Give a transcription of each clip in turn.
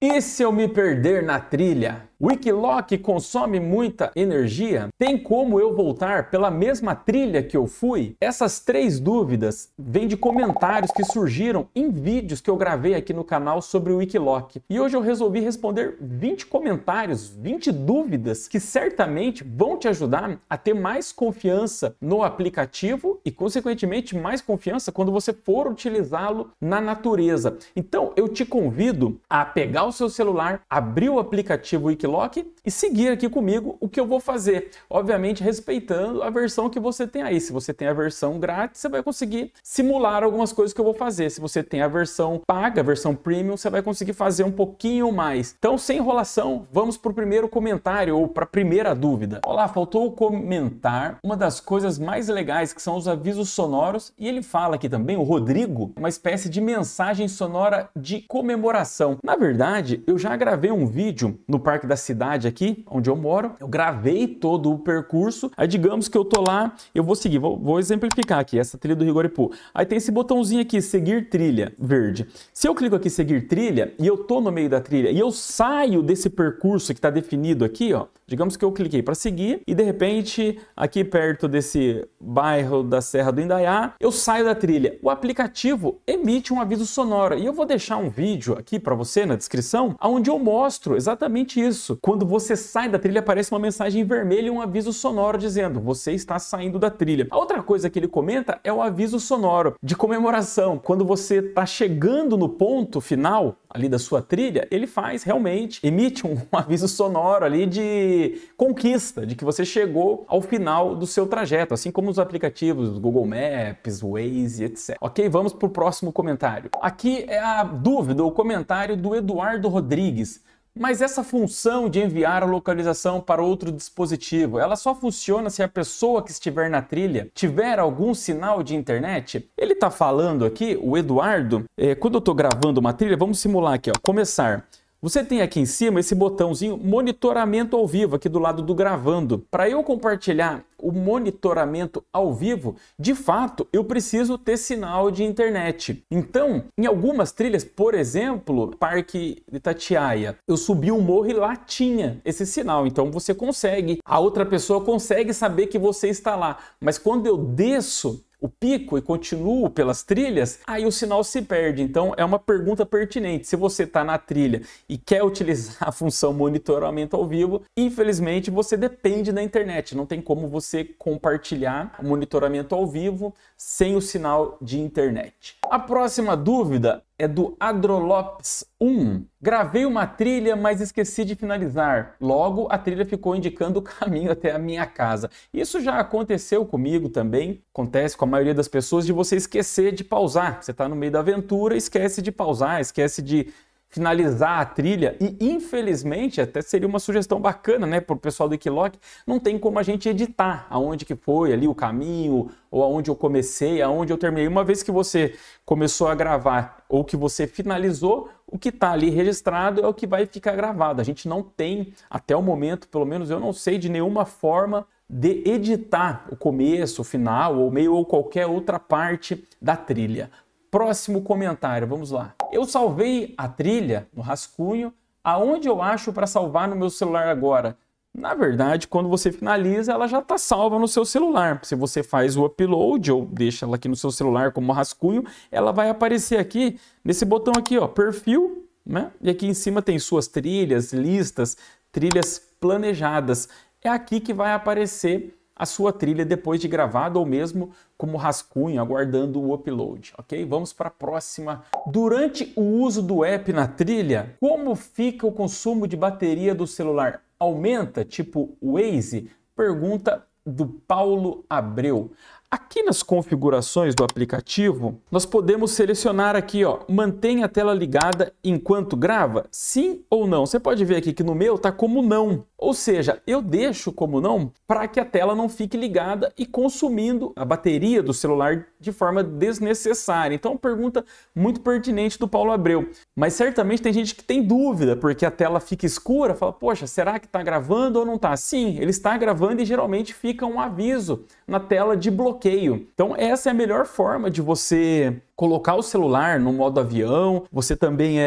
E se eu me perder na trilha? O Wikiloc consome muita energia? Tem como eu voltar pela mesma trilha que eu fui? Essas três dúvidas vêm de comentários que surgiram em vídeos que eu gravei aqui no canal sobre o Wikiloc. E hoje eu resolvi responder 20 comentários, 20 dúvidas que certamente vão te ajudar a ter mais confiança no aplicativo e, consequentemente, mais confiança quando você for utilizá-lo na natureza. Então, eu te convido a pegar o seu celular, abrir o aplicativo Wikiloc e seguir aqui comigo o que eu vou fazer. Obviamente, respeitando a versão que você tem aí. Se você tem a versão grátis, você vai conseguir simular algumas coisas que eu vou fazer. Se você tem a versão paga, a versão premium, você vai conseguir fazer um pouquinho mais. Então, sem enrolação, vamos para o primeiro comentário ou para a primeira dúvida. Olá, faltou comentar uma das coisas mais legais que são os avisos sonoros, e ele fala aqui também, o Rodrigo, uma espécie de mensagem sonora de comemoração. Na verdade, eu já gravei um vídeo no Parque da Cidade aqui, onde eu moro. Eu gravei todo o percurso. Aí digamos que eu tô lá, eu vou seguir, vou exemplificar aqui, essa trilha do Rigoripu. Aí tem esse botãozinho aqui, seguir trilha, verde. Se eu clico aqui, seguir trilha, e eu tô no meio da trilha, e eu saio desse percurso que está definido aqui, ó, digamos que eu cliquei para seguir, e de repente, aqui perto desse bairro da Serra do Indaiá, eu saio da trilha. O aplicativo emite um aviso sonoro, e eu vou deixar um vídeo aqui para você na descrição, onde eu mostro exatamente isso. Quando você sai da trilha, aparece uma mensagem vermelha e um aviso sonoro dizendo, você está saindo da trilha. A outra coisa que ele comenta é o aviso sonoro de comemoração. Quando você está chegando no ponto final ali da sua trilha, ele faz realmente, emite um aviso sonoro ali de conquista, de que você chegou ao final do seu trajeto, assim como os aplicativos Google Maps, Waze, etc. Ok? Vamos para o próximo comentário. Aqui é a dúvida, o comentário do Eduardo Rodrigues. Mas essa função de enviar a localização para outro dispositivo, ela só funciona se a pessoa que estiver na trilha tiver algum sinal de internet? Ele está falando aqui, o Eduardo, quando eu estou gravando uma trilha, vamos simular aqui, ó, começar. Você tem aqui em cima esse botãozinho monitoramento ao vivo, aqui do lado do gravando. Para eu compartilhar o monitoramento ao vivo, de fato, eu preciso ter sinal de internet. Então, em algumas trilhas, por exemplo, Parque de Itatiaia, eu subi um morro e lá tinha esse sinal. Então, você consegue, a outra pessoa consegue saber que você está lá. Mas quando eu desço o pico e continuo pelas trilhas, aí o sinal se perde. Então é uma pergunta pertinente. Se você está na trilha e quer utilizar a função monitoramento ao vivo, infelizmente você depende da internet. Não tem como você compartilhar o monitoramento ao vivo sem o sinal de internet. A próxima dúvida é do Adrolopes 1. Gravei uma trilha, mas esqueci de finalizar. Logo, a trilha ficou indicando o caminho até a minha casa. Isso já aconteceu comigo também. Acontece com a maioria das pessoas de você esquecer de pausar. Você está no meio da aventura, esquece de pausar, esquece de finalizar a trilha e, infelizmente, até seria uma sugestão bacana, né, para o pessoal do Wikiloc, não tem como a gente editar aonde que foi ali o caminho, ou aonde eu comecei, aonde eu terminei. Uma vez que você começou a gravar ou que você finalizou, o que está ali registrado é o que vai ficar gravado. A gente não tem, até o momento, pelo menos eu não sei de nenhuma forma de editar o começo, o final, ou meio ou qualquer outra parte da trilha. Próximo comentário, vamos lá. Eu salvei a trilha no rascunho. Aonde eu acho para salvar no meu celular agora? Na verdade, quando você finaliza, ela já está salva no seu celular. Se você faz o upload ou deixa ela aqui no seu celular como rascunho, ela vai aparecer aqui nesse botão aqui, ó, perfil, né? E aqui em cima tem suas trilhas, listas, trilhas planejadas. É aqui que vai aparecer a sua trilha depois de gravado ou mesmo como rascunho, aguardando o upload, ok? Vamos para a próxima. Durante o uso do app na trilha, como fica o consumo de bateria do celular? Aumenta, tipo Waze? Pergunta do Paulo Abreu. Aqui nas configurações do aplicativo, nós podemos selecionar aqui, ó, mantém a tela ligada enquanto grava? Sim ou não? Você pode ver aqui que no meu tá como não. Ou seja, eu deixo como não para que a tela não fique ligada e consumindo a bateria do celular de forma desnecessária. Então, pergunta muito pertinente do Paulo Abreu. Mas certamente tem gente que tem dúvida, porque a tela fica escura, fala, poxa, será que está gravando ou não está? Sim, ele está gravando e geralmente fica um aviso na tela de bloqueio. Então, essa é a melhor forma de você colocar o celular no modo avião, você também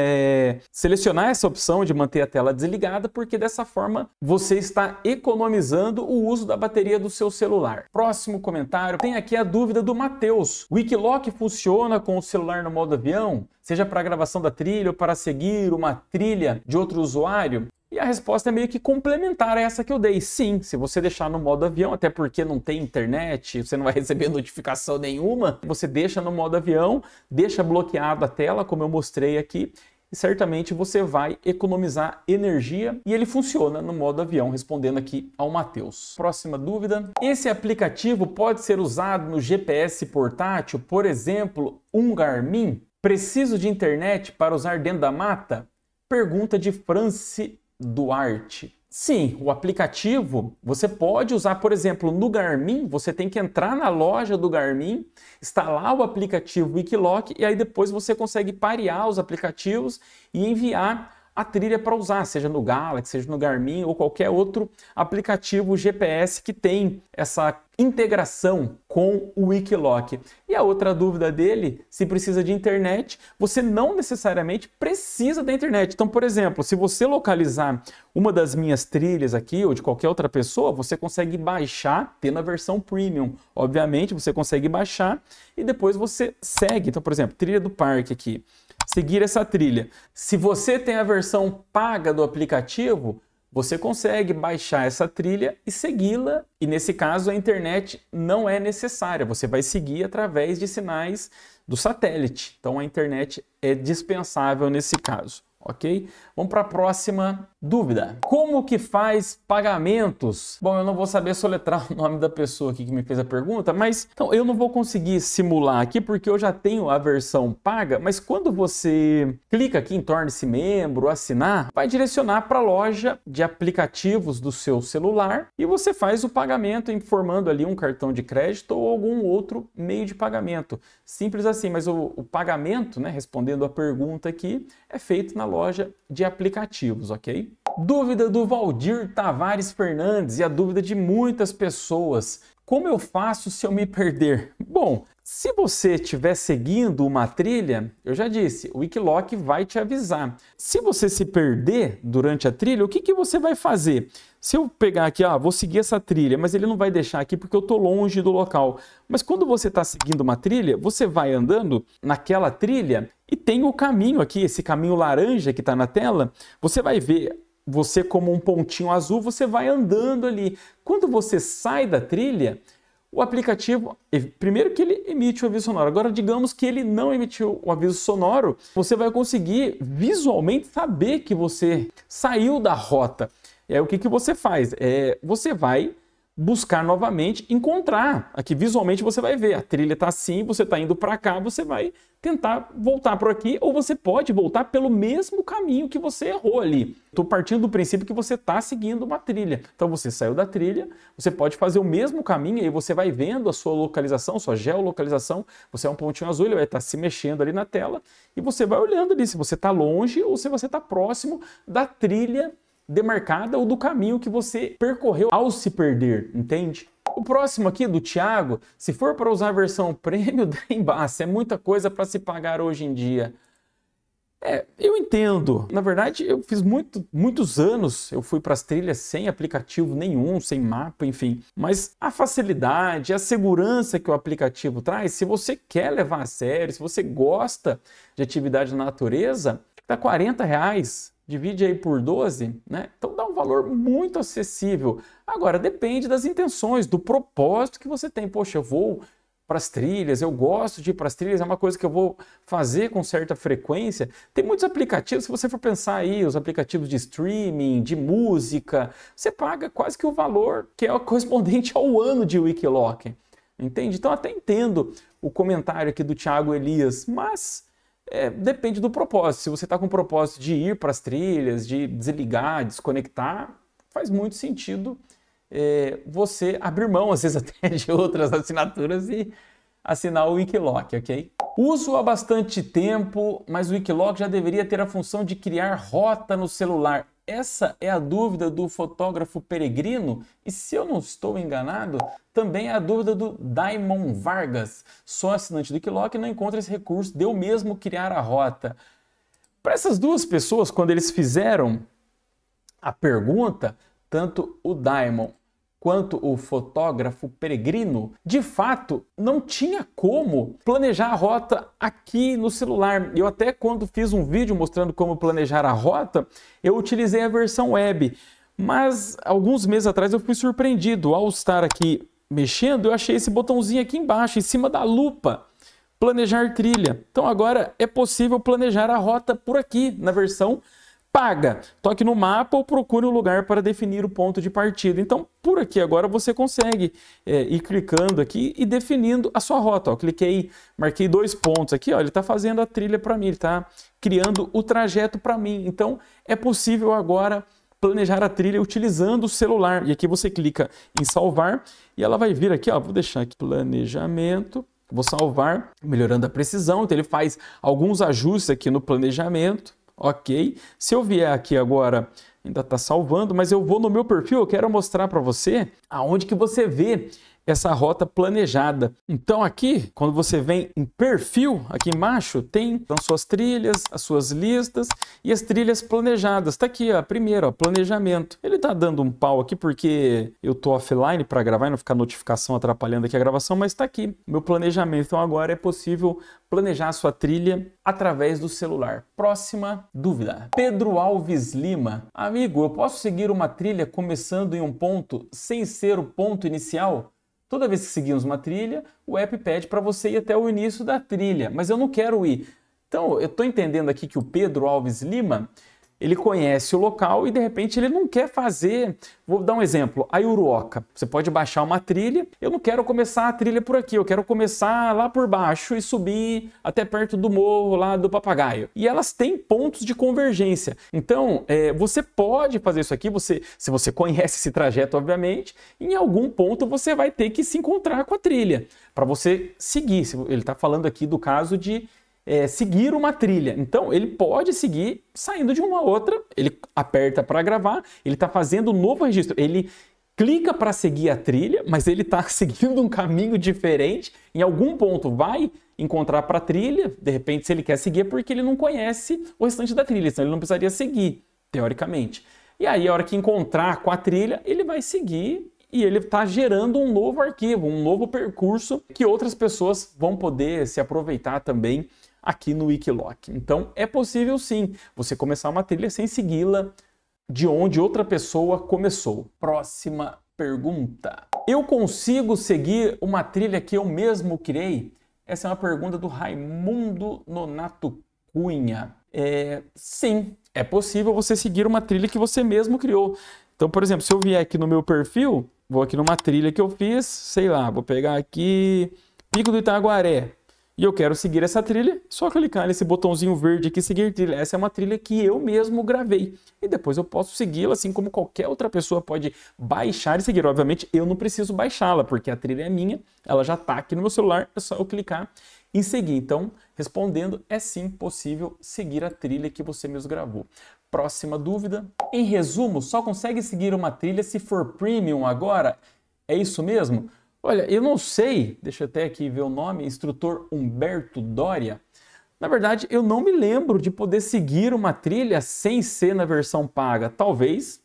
selecionar essa opção de manter a tela desligada, porque dessa forma você está economizando o uso da bateria do seu celular. Próximo comentário, tem aqui a dúvida do Matheus. O Wikiloc funciona com o celular no modo avião? Seja para gravação da trilha ou para seguir uma trilha de outro usuário? E a resposta é meio que complementar a essa que eu dei. Sim, se você deixar no modo avião, até porque não tem internet, você não vai receber notificação nenhuma, você deixa no modo avião, deixa bloqueado a tela, como eu mostrei aqui, e certamente você vai economizar energia e ele funciona no modo avião, respondendo aqui ao Matheus. Próxima dúvida. Esse aplicativo pode ser usado no GPS portátil, por exemplo, um Garmin? Preciso de internet para usar dentro da mata? Pergunta de Franci Duarte. Sim, o aplicativo você pode usar, por exemplo, no Garmin, você tem que entrar na loja do Garmin, instalar o aplicativo Wikiloc e aí depois você consegue parear os aplicativos e enviar a trilha para usar, seja no Galaxy, seja no Garmin ou qualquer outro aplicativo GPS que tem essa integração com o Wikiloc. E a outra dúvida dele, se precisa de internet, você não necessariamente precisa da internet. Então, por exemplo, se você localizar uma das minhas trilhas aqui ou de qualquer outra pessoa, você consegue baixar, tendo a versão premium. Obviamente, você consegue baixar e depois você segue. Então, por exemplo, trilha do parque aqui. Seguir essa trilha. Se você tem a versão paga do aplicativo, você consegue baixar essa trilha e segui-la. E nesse caso a internet não é necessária. Você vai seguir através de sinais do satélite. Então a internet é dispensável nesse caso. Ok? Vamos para a próxima dúvida. Como que faz pagamentos? Bom, eu não vou saber soletrar o nome da pessoa aqui que me fez a pergunta, mas então, eu não vou conseguir simular aqui porque eu já tenho a versão paga, mas quando você clica aqui em torne-se membro, assinar, vai direcionar para a loja de aplicativos do seu celular e você faz o pagamento informando ali um cartão de crédito ou algum outro meio de pagamento. Simples assim, mas o pagamento, né, respondendo a pergunta aqui, é feito na loja de aplicativos, ok? Dúvida do Valdir Tavares Fernandes e a dúvida de muitas pessoas. Como eu faço se eu me perder? Bom, se você estiver seguindo uma trilha, eu já disse, o Wikiloc vai te avisar. Se você se perder durante a trilha, o que você vai fazer? Se eu pegar aqui, vou seguir essa trilha, mas ele não vai deixar aqui porque eu estou longe do local. Mas quando você está seguindo uma trilha, você vai andando naquela trilha e tem o caminho aqui, esse caminho laranja que está na tela, você vai ver você como um pontinho azul, você vai andando ali. Quando você sai da trilha, o aplicativo, primeiro que ele emite o aviso sonoro. Agora, digamos que ele não emitiu o aviso sonoro, você vai conseguir visualmente saber que você saiu da rota. E aí o que você faz? Você vai buscar novamente, encontrar. Aqui visualmente você vai ver, a trilha está assim, você está indo para cá, você vai tentar voltar por aqui, ou você pode voltar pelo mesmo caminho que você errou ali. Estou partindo do princípio que você está seguindo uma trilha. Então você saiu da trilha, você pode fazer o mesmo caminho, e aí você vai vendo a sua localização, sua geolocalização, você é um pontinho azul, ele vai estar se mexendo ali na tela, e você vai olhando ali se você está longe ou se você está próximo da trilha demarcada ou do caminho que você percorreu ao se perder, entende? O próximo aqui do Thiago, se for para usar a versão premium, dá embaixo, é muita coisa para se pagar hoje em dia. Eu entendo. Na verdade, eu fiz muitos anos, eu fui para as trilhas sem aplicativo nenhum, sem mapa, enfim. Mas a facilidade, a segurança que o aplicativo traz, se você quer levar a sério, se você gosta de atividade na natureza, dá R$40. Divide aí por 12, né? Então dá um valor muito acessível. Agora, depende das intenções, do propósito que você tem. Poxa, eu vou para as trilhas, eu gosto de ir para as trilhas, é uma coisa que eu vou fazer com certa frequência. Tem muitos aplicativos, se você for pensar aí, os aplicativos de streaming, de música, você paga quase que o valor que é correspondente ao ano de Wikiloc. Entende? Então até entendo o comentário aqui do Thiago Elias, mas depende do propósito. Se você está com o propósito de ir para as trilhas, de desligar, desconectar, faz muito sentido você abrir mão, às vezes até de outras assinaturas e assinar o Wikiloc, ok? Uso há bastante tempo, mas o Wikiloc já deveria ter a função de criar rota no celular. essa é a dúvida do fotógrafo Peregrino e, se eu não estou enganado, também é a dúvida do Daimon Vargas, só assinante do Wikiloc, não encontra esse recurso de eu mesmo criar a rota. Para essas duas pessoas, quando eles fizeram a pergunta, tanto o Daimon quanto o fotógrafo Peregrino, de fato, não tinha como planejar a rota aqui no celular. Eu até, quando fiz um vídeo mostrando como planejar a rota, eu utilizei a versão web. Mas alguns meses atrás eu fui surpreendido. Ao estar aqui mexendo, eu achei esse botãozinho aqui embaixo, em cima da lupa, planejar trilha. Então agora é possível planejar a rota por aqui, na versão paga. Toque no mapa ou procure um lugar para definir o ponto de partida. Então, por aqui agora você consegue ir clicando aqui e definindo a sua rota. Ó, cliquei, marquei 2 pontos aqui, ó, ele está fazendo a trilha para mim, ele está criando o trajeto para mim. Então, é possível agora planejar a trilha utilizando o celular. E aqui você clica em salvar e ela vai vir aqui, ó, vou deixar aqui planejamento. Vou salvar, melhorando a precisão. Então, ele faz alguns ajustes aqui no planejamento. Ok, se eu vier aqui agora, ainda está salvando, mas eu vou no meu perfil, eu quero mostrar para você aonde que você vê essa rota planejada. Então aqui, quando você vem em perfil, aqui embaixo, tem as suas trilhas, as suas listas e as trilhas planejadas. Tá aqui, ó, primeiro, ó, planejamento. Ele tá dando um pau aqui porque eu tô offline para gravar e não ficar notificação atrapalhando aqui a gravação, mas tá aqui, meu planejamento. Então agora é possível planejar a sua trilha através do celular. Próxima dúvida. Pedro Alves Lima. Amigo, eu posso seguir uma trilha começando em um ponto sem ser o ponto inicial? Toda vez que seguimos uma trilha, o app pede para você ir até o início da trilha, mas eu não quero ir. Então, eu estou entendendo aqui que o Pedro Alves Lima, ele conhece o local e de repente ele não quer fazer, vou dar um exemplo, a Uruoca. Você pode baixar uma trilha, eu não quero começar a trilha por aqui, eu quero começar lá por baixo e subir até perto do morro lá do Papagaio. E elas têm pontos de convergência. Então, você pode fazer isso aqui, se você conhece esse trajeto, obviamente, em algum ponto você vai ter que se encontrar com a trilha, para você seguir. Ele está falando aqui do caso de seguir uma trilha. Então, ele pode seguir saindo de uma outra, ele aperta para gravar, ele está fazendo um novo registro, ele clica para seguir a trilha, mas ele está seguindo um caminho diferente, em algum ponto vai encontrar para a trilha, de repente se ele quer seguir é porque ele não conhece o restante da trilha, então ele não precisaria seguir, teoricamente. E aí, a hora que encontrar com a trilha, ele vai seguir e ele está gerando um novo arquivo, um novo percurso que outras pessoas vão poder se aproveitar também aqui no Wikiloc. Então, é possível sim você começar uma trilha sem segui-la de onde outra pessoa começou. Próxima pergunta. Eu consigo seguir uma trilha que eu mesmo criei? Essa é uma pergunta do Raimundo Nonato Cunha. Sim, é possível você seguir uma trilha que você mesmo criou. Então, por exemplo, se eu vier aqui no meu perfil, vou aqui numa trilha que eu fiz, sei lá, vou pegar aqui Pico do Itaguaré. E eu quero seguir essa trilha, só clicar nesse botãozinho verde aqui, seguir trilha. Essa é uma trilha que eu mesmo gravei. E depois eu posso segui-la, assim como qualquer outra pessoa pode baixar e seguir. Obviamente, eu não preciso baixá-la, porque a trilha é minha, ela já está aqui no meu celular, é só eu clicar em seguir. Então, respondendo, é sim possível seguir a trilha que você mesmo gravou. Próxima dúvida. Em resumo, só consegue seguir uma trilha se for premium agora? É isso mesmo? Olha, eu não sei, deixa eu até aqui ver o nome, instrutor Humberto Doria. Na verdade, eu não me lembro de poder seguir uma trilha sem ser na versão paga. Talvez,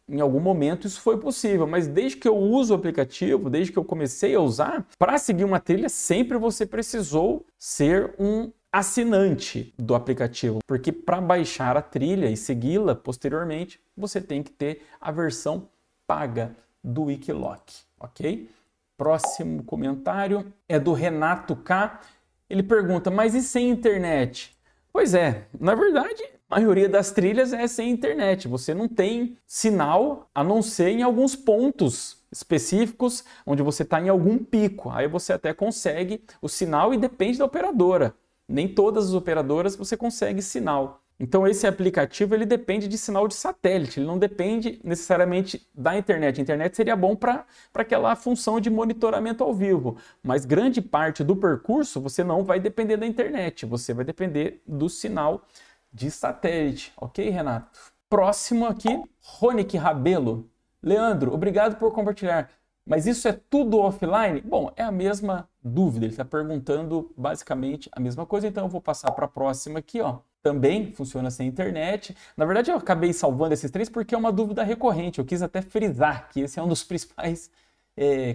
em algum momento, isso foi possível, mas desde que eu uso o aplicativo, desde que eu comecei a usar, para seguir uma trilha, sempre você precisou ser um assinante do aplicativo, porque para baixar a trilha e segui-la posteriormente, você tem que ter a versão paga do Wikiloc, ok? Próximo comentário é do Renato K. Ele pergunta, mas e sem internet? Pois é, na verdade, a maioria das trilhas é sem internet. Você não tem sinal, a não ser em alguns pontos específicos, onde você está em algum pico. Aí você até consegue o sinal e depende da operadora. Nem todas as operadoras você consegue sinal. Então esse aplicativo ele depende de sinal de satélite, ele não depende necessariamente da internet. A internet seria bom para aquela função de monitoramento ao vivo, mas grande parte do percurso você não vai depender da internet, você vai depender do sinal de satélite. Ok, Renato? Próximo aqui, Ronick Rabelo. Leandro, obrigado por compartilhar. Mas isso é tudo offline? Bom, é a mesma dúvida. Ele está perguntando basicamente a mesma coisa. Então eu vou passar para a próxima aqui, ó. Também funciona sem internet. Na verdade, eu acabei salvando esses três porque é uma dúvida recorrente. Eu quis até frisar que esse é um dos principais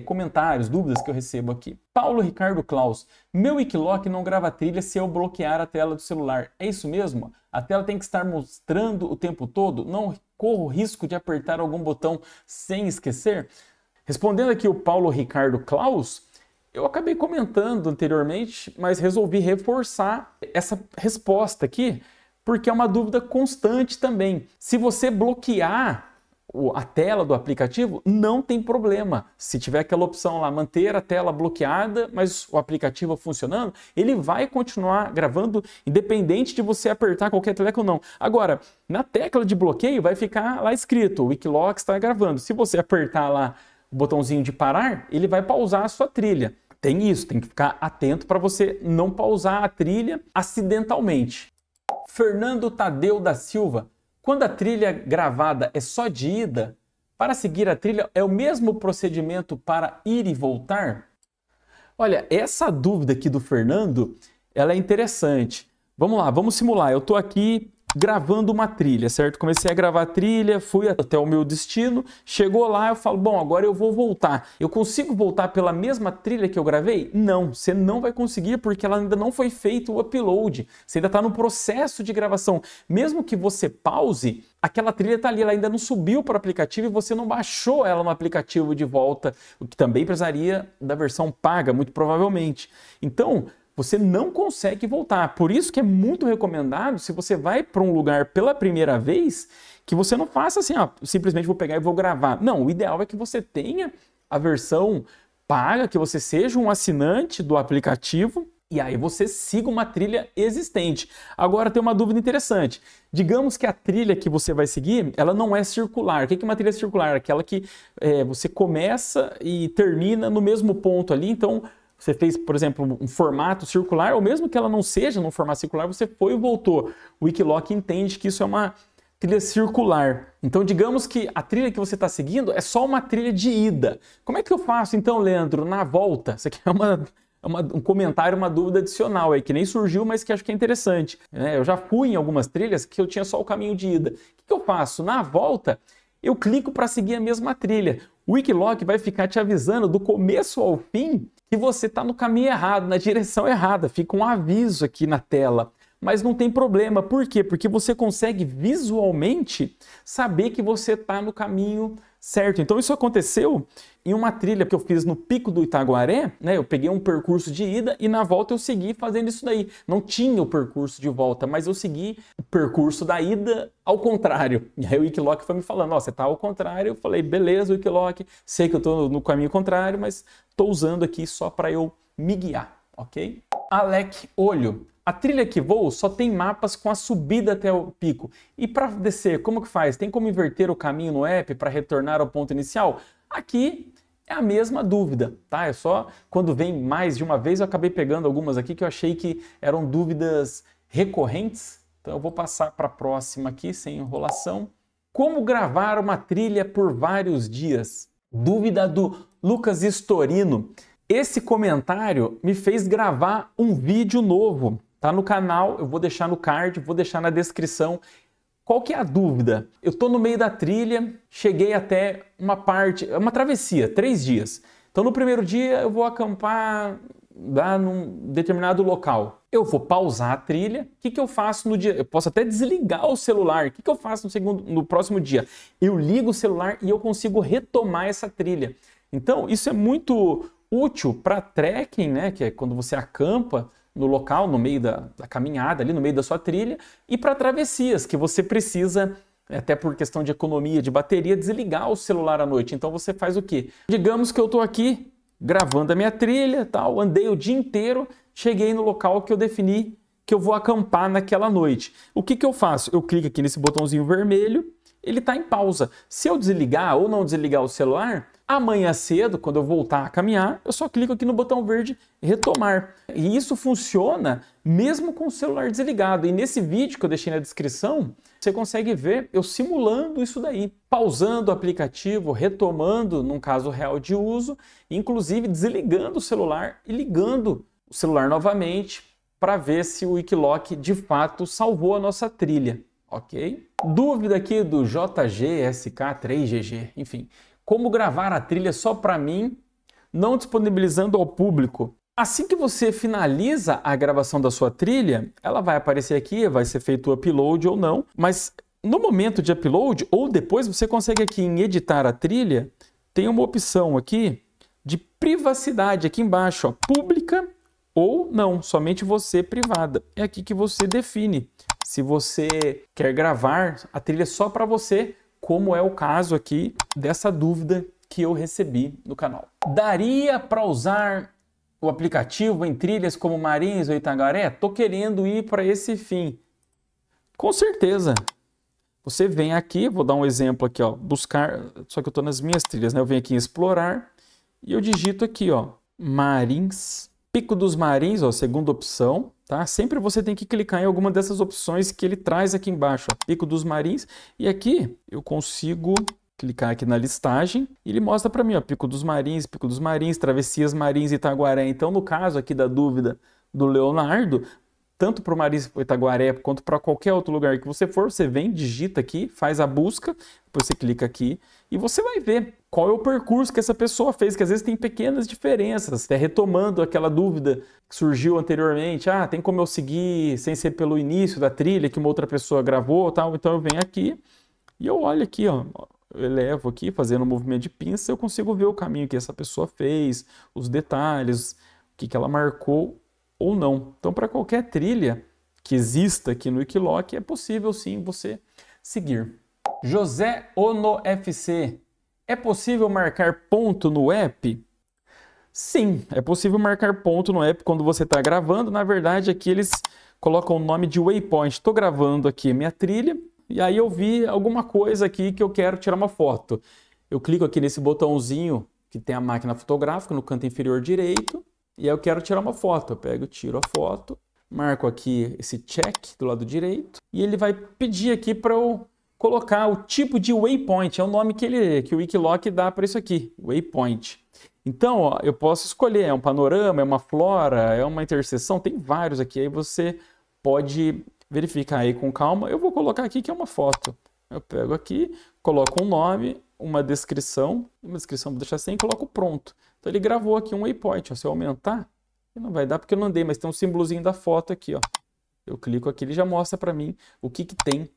comentários, dúvidas que eu recebo aqui. Paulo Ricardo Klaus. Meu Wikiloc não grava trilha se eu bloquear a tela do celular. É isso mesmo? A tela tem que estar mostrando o tempo todo? Não corro risco de apertar algum botão sem esquecer? Respondendo aqui o Paulo Ricardo Klaus, eu acabei comentando anteriormente, mas resolvi reforçar essa resposta aqui, porque é uma dúvida constante também. Se você bloquear a tela do aplicativo, não tem problema. Se tiver aquela opção lá, manter a tela bloqueada, mas o aplicativo funcionando, ele vai continuar gravando, independente de você apertar qualquer tecla ou não. Agora, na tecla de bloqueio vai ficar lá escrito, o Wikiloc está gravando. Se você apertar lá o botãozinho de parar, ele vai pausar a sua trilha. Tem isso, tem que ficar atento para você não pausar a trilha acidentalmente. Fernando Tadeu da Silva. Quando a trilha gravada é só de ida, para seguir a trilha é o mesmo procedimento para ir e voltar? Olha, essa dúvida aqui do Fernando, ela é interessante. Vamos lá, vamos simular. Eu estou aqui gravando uma trilha, certo? Comecei a gravar a trilha, fui até o meu destino, chegou lá, eu falo, bom, agora eu vou voltar. Eu consigo voltar pela mesma trilha que eu gravei? Não, você não vai conseguir porque ela ainda não foi feito o upload. Você ainda está no processo de gravação. Mesmo que você pause, aquela trilha está ali, ela ainda não subiu para o aplicativo e você não baixou ela no aplicativo de volta, o que também precisaria da versão paga, muito provavelmente. Então, você não consegue voltar. Por isso que é muito recomendado, se você vai para um lugar pela primeira vez, que você não faça assim, ó, simplesmente vou pegar e vou gravar. Não, o ideal é que você tenha a versão paga, que você seja um assinante do aplicativo e aí você siga uma trilha existente. Agora tem uma dúvida interessante. Digamos que a trilha que você vai seguir, ela não é circular. O que é uma trilha circular? Aquela que você começa e termina no mesmo ponto ali, então você fez, por exemplo, um formato circular, ou mesmo que ela não seja num formato circular, você foi e voltou. O Wikiloc entende que isso é uma trilha circular. Então, digamos que a trilha que você está seguindo é só uma trilha de ida. Como é que eu faço, então, Leandro, na volta? Isso aqui é um comentário, uma dúvida adicional aí, que nem surgiu, mas que acho que é interessante. Eu já fui em algumas trilhas que eu tinha só o caminho de ida. O que eu faço? Na volta, eu clico para seguir a mesma trilha. O Wikiloc vai ficar te avisando do começo ao fim que você está no caminho errado, na direção errada. Fica um aviso aqui na tela. Mas não tem problema. Por quê? Porque você consegue visualmente saber que você está no caminho certo. Então isso aconteceu em uma trilha que eu fiz no Pico do Itaguaré, né? Eu peguei um percurso de ida e na volta eu segui fazendo isso daí. Não tinha o percurso de volta, mas eu segui o percurso da ida ao contrário. E aí o Wikiloc foi me falando, ó, você tá ao contrário. Eu falei, beleza, Wikiloc, sei que eu tô no caminho contrário, mas tô usando aqui só para eu me guiar, ok? Alec Olho. A trilha que vou só tem mapas com a subida até o pico. E para descer, como que faz? Tem como inverter o caminho no app para retornar ao ponto inicial? Aqui é a mesma dúvida, tá? É só quando vem mais de uma vez, eu acabei pegando algumas aqui que eu achei que eram dúvidas recorrentes. Então eu vou passar para a próxima aqui, sem enrolação. Como gravar uma trilha por vários dias? Dúvida do Lucas Storino. Esse comentário me fez gravar um vídeo novo. Tá no canal, eu vou deixar no card, vou deixar na descrição. Qual que é a dúvida? Eu tô no meio da trilha, cheguei até uma parte, uma travessia, 3 dias. Então no primeiro dia eu vou acampar lá num determinado local. Eu vou pausar a trilha. O que eu faço no dia? Eu posso até desligar o celular. O que eu faço no próximo dia? Eu ligo o celular e eu consigo retomar essa trilha. Então isso é muito útil para trekking, né? Que é quando você acampa no local, no meio da caminhada, ali no meio da sua trilha, e para travessias, que você precisa, até por questão de economia de bateria, desligar o celular à noite. Então você faz o quê? Digamos que eu estou aqui gravando a minha trilha, tal, andei o dia inteiro, cheguei no local que eu defini que eu vou acampar naquela noite. O que eu faço? Eu clico aqui nesse botãozinho vermelho, ele está em pausa. Se eu desligar ou não desligar o celular, amanhã cedo, quando eu voltar a caminhar, eu só clico aqui no botão verde retomar. E isso funciona mesmo com o celular desligado. E nesse vídeo que eu deixei na descrição, Você consegue ver eu simulando isso daí, pausando o aplicativo, retomando num caso real de uso, inclusive desligando o celular e ligando o celular novamente para ver se o Wikiloc de fato salvou a nossa trilha, ok? Dúvida aqui do JGSK3GG, enfim, como gravar a trilha só para mim, não disponibilizando ao público. Assim que você finaliza a gravação da sua trilha, ela vai aparecer aqui, vai ser feito o upload ou não, mas no momento de upload ou depois você consegue aqui em editar a trilha, tem uma opção aqui de privacidade aqui embaixo, ó, pública ou não, somente você privada. É aqui que você define se você quer gravar a trilha só para você, como é o caso aqui dessa dúvida que eu recebi no canal. Daria para usar o aplicativo em trilhas como Marins ou Itaguaré? Tô querendo ir para esse fim. Com certeza. Você vem aqui, vou dar um exemplo aqui, ó, buscar, só que eu tô nas minhas trilhas, né? Eu venho aqui em explorar e eu digito aqui, ó, Marins, Pico dos Marins, ó, segunda opção, tá? Sempre você tem que clicar em alguma dessas opções que ele traz aqui embaixo, ó, Pico dos Marins, e aqui eu consigo clicar aqui na listagem e ele mostra para mim, ó, Pico dos Marins, Travessias Marins e Itaguaré. Então, no caso aqui da dúvida do Leonardo, tanto para o Marins e Itaguaré quanto para qualquer outro lugar que você for, você vem, digita aqui, faz a busca, depois você clica aqui e você vai ver qual é o percurso que essa pessoa fez, que às vezes tem pequenas diferenças. Até retomando aquela dúvida que surgiu anteriormente, tem como eu seguir sem ser pelo início da trilha que uma outra pessoa gravou, tal. Então eu venho aqui e eu olho aqui, ó, eu elevo aqui, fazendo um movimento de pinça, eu consigo ver o caminho que essa pessoa fez, os detalhes, o que ela marcou ou não. Então, para qualquer trilha que exista aqui no Wikiloc, é possível sim você seguir. José Ono FC, é possível marcar ponto no app? Sim, é possível marcar ponto no app quando você está gravando. Na verdade, aqui eles colocam o nome de waypoint. Estou gravando aqui a minha trilha, e aí eu vi alguma coisa aqui que eu quero tirar uma foto. Eu clico aqui nesse botãozinho que tem a máquina fotográfica no canto inferior direito e aí eu quero tirar uma foto. Eu pego, tiro a foto, marco aqui esse check do lado direito e ele vai pedir aqui para eu colocar o tipo de waypoint. É o nome que o Wikiloc dá para isso aqui, waypoint. Então, ó, eu posso escolher, é um panorama, é uma flora, é uma interseção, tem vários aqui. Aí você pode verificar aí com calma. Eu vou colocar aqui que é uma foto. Eu pego aqui, coloco um nome, uma descrição, vou deixar assim e coloco pronto. Então ele gravou aqui um waypoint. Ó, se eu aumentar, não vai dar porque eu não andei, mas tem um símbolozinho da foto aqui, ó. Eu clico aqui, ele já mostra para mim o que tem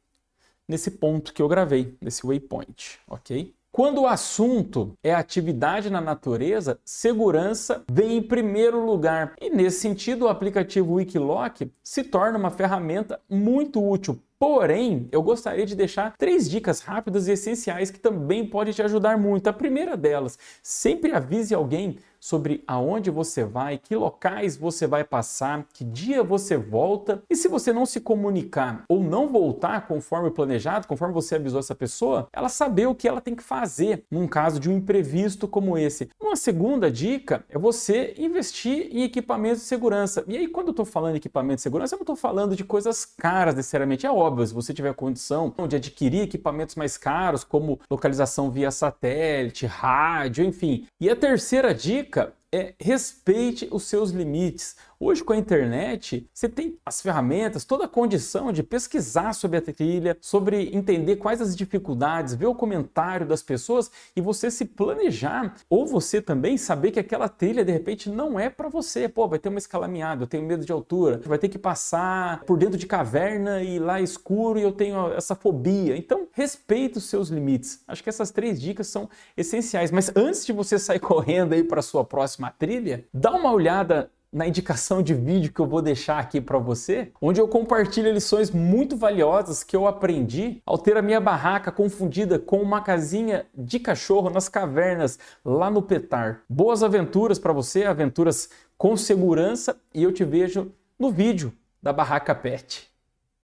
nesse ponto que eu gravei, nesse waypoint, ok? Quando o assunto é atividade na natureza, segurança vem em primeiro lugar. E nesse sentido, o aplicativo Wikiloc se torna uma ferramenta muito útil. Porém, eu gostaria de deixar 3 dicas rápidas e essenciais que também podem te ajudar muito. A primeira delas, sempre avise alguém sobre aonde você vai, que locais você vai passar, que dia você volta. E se você não se comunicar ou não voltar conforme planejado, conforme você avisou essa pessoa, ela saber o que ela tem que fazer num caso de um imprevisto como esse. Uma segunda dica é você investir em equipamentos de segurança. E aí, quando eu estou falando de equipamento de segurança, eu não estou falando de coisas caras necessariamente. É óbvio, se você tiver condição de adquirir equipamentos mais caros, como localização via satélite, rádio, enfim. E a terceira dica é respeite os seus limites. Hoje com a internet, você tem as ferramentas, toda a condição de pesquisar sobre a trilha, sobre entender quais as dificuldades, ver o comentário das pessoas e você se planejar, ou você também saber que aquela trilha de repente não é para você. Pô, vai ter uma escalaminhada, eu tenho medo de altura, vai ter que passar por dentro de caverna e lá é escuro e eu tenho essa fobia. Então, respeite os seus limites. Acho que essas 3 dicas são essenciais. Mas antes de você sair correndo aí para a sua próxima trilha, dá uma olhada na indicação de vídeo que eu vou deixar aqui para você, onde eu compartilho lições muito valiosas que eu aprendi ao ter a minha barraca confundida com uma casinha de cachorro nas cavernas lá no Petar. Boas aventuras para você, aventuras com segurança, e eu te vejo no vídeo da Barraca Pet.